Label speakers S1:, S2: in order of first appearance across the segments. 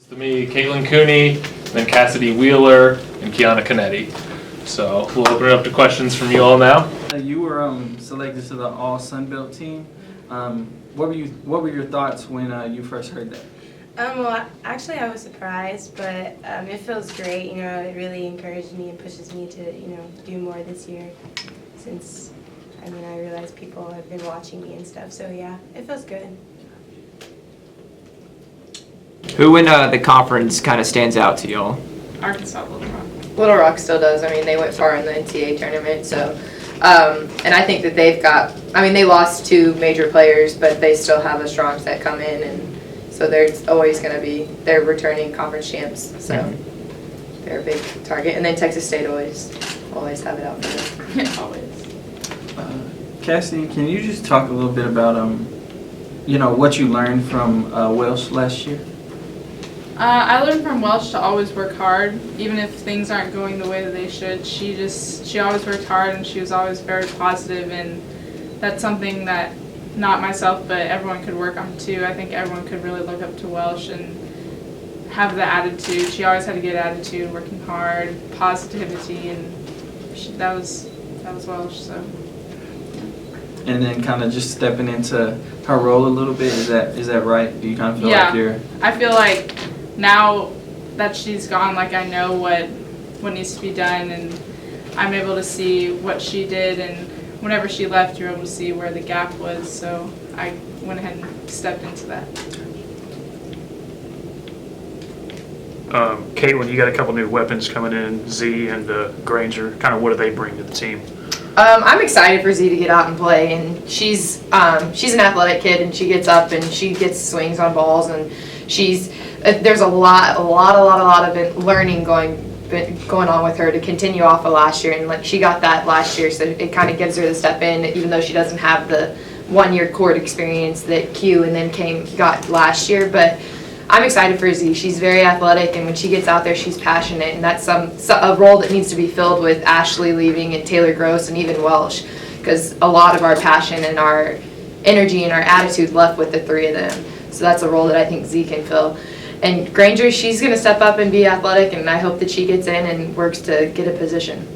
S1: To me, Caitlin Cooney, then Cassidy Wheeler, and Kiana Canetti. So we'll open it up to questions from you all now.
S2: You were selected to the All Sunbelt team. What were your thoughts when you first heard that?
S3: Well, actually, I was surprised, but it feels great. You know, it really encouraged me and pushes me to, do more this year. Since, I realize people have been watching me and stuff. So yeah, it feels good.
S4: Who in the conference kind of stands out to y'all?
S5: Arkansas Little Rock.
S6: Little Rock still does. They went far in the NCAA tournament, so and I think that they've got. They lost two major players, but they still have a strong set come in, and so they're always going to be. They're returning conference champs, so they're a big target. And then Texas State always have it out for them.
S5: Yeah, always.
S2: Cassidy, can you just talk a little bit about what you learned from Welsh last year?
S5: I learned from Welsh to always work hard, even if things aren't going the way that they should. She always worked hard, and she was always very positive, and that's something that not myself, but everyone could work on too. I think everyone could really look up to Welsh and have the attitude. She always had a good attitude, working hard, positivity, and that was Welsh. So.
S2: And then kind of just stepping into her role a little bit. Is that right? Do you kind of feel like you're?
S5: I feel like now that she's gone, I know what needs to be done, and I'm able to see what she did, and whenever she left, you're able to see where the gap was, so I went ahead and stepped into that.
S7: Caitlin, you got a couple new weapons coming in, Z and Granger. Kind of what do they bring to the team?
S6: I'm excited for Z to get out and play, and she's an athletic kid, and she gets up and she gets swings on balls, and there's a lot of learning going on with her to continue off of last year, and she got that last year, so it kind of gives her the step in, even though she doesn't have the 1-year court experience that Q and then got last year. But I'm excited for Z. She's very athletic, and when she gets out there, she's passionate, and that's a role that needs to be filled with Ashley leaving and Taylor Gross and even Welsh, because a lot of our passion and our energy and our attitude left with the three of them. So that's a role that I think Z can fill. And Granger, she's going to step up and be athletic, and I hope that she gets in and works to get a position.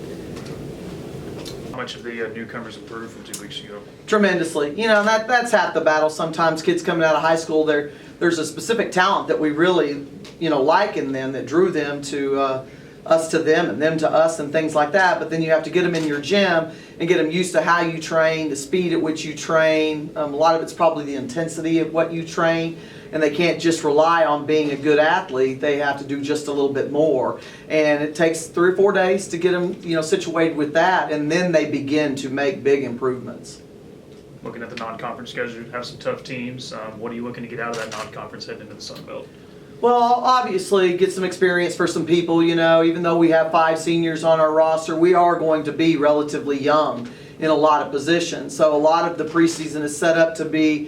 S7: How much have the newcomers improved from 2 weeks ago?
S8: Tremendously. That's half the battle. Sometimes kids coming out of high school, there's a specific talent that we really, like in them that drew them to us to them and them to us and things like that. But then you have to get them in your gym and get them used to how you train, the speed at which you train. A lot of it's probably the intensity of what you train. And they can't just rely on being a good athlete. They have to do just a little bit more. And it takes 3 or 4 days to get them, situated with that. And then they begin to make big improvements.
S7: Looking at the non-conference schedule, you have some tough teams. What are you looking to get out of that non-conference heading into the Sun Belt?
S8: Well, obviously, get some experience for some people. Even though we have 5 seniors on our roster, we are going to be relatively young in a lot of positions. So a lot of the preseason is set up to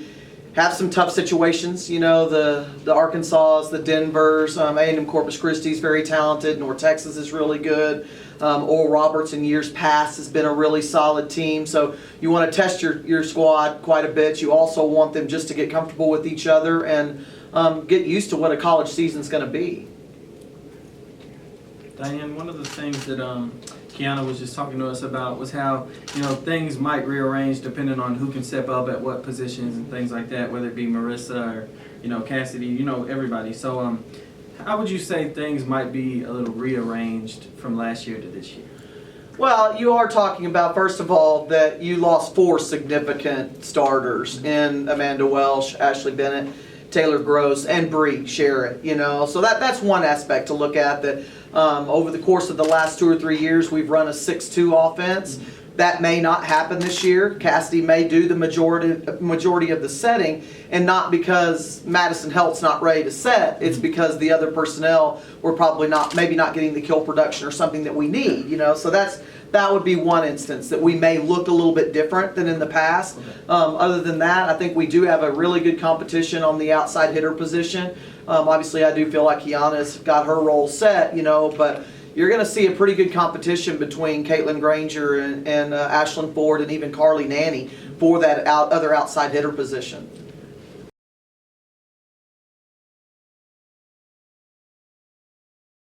S8: have some tough situations. The Arkansas, the Denvers, A&M Corpus Christi is very talented. North Texas is really good. Oral Roberts in years past has been a really solid team. So you want to test your squad quite a bit. You also want them just to get comfortable with each other and get used to what a college season is going to be.
S2: Diane, one of the things that Kiana was just talking to us about was how things might rearrange depending on who can step up at what positions and things like that, whether it be Marissa or Cassidy, everybody. So how would you say things might be a little rearranged from last year to this year?
S8: Well, you are talking about, first of all, that you lost 4 significant starters in Amanda Welsh, Ashley Bennett, Taylor Gross, and Bree Sherritt. So that's one aspect to look at. That over the course of the last 2 or 3 years, we've run a 6-2 offense. That may not happen this year. Cassidy may do the majority of the setting, and not because Madison Helt's not ready to set. It's because the other personnel were probably maybe not getting the kill production or something that we need. So that would be one instance that we may look a little bit different than in the past. Other than that, I think we do have a really good competition on the outside hitter position. Obviously, I do feel like Kiana's got her role set, but you're going to see a pretty good competition between Caitlin Granger and Ashlyn Ford and even Carly Nanny for that other outside hitter position.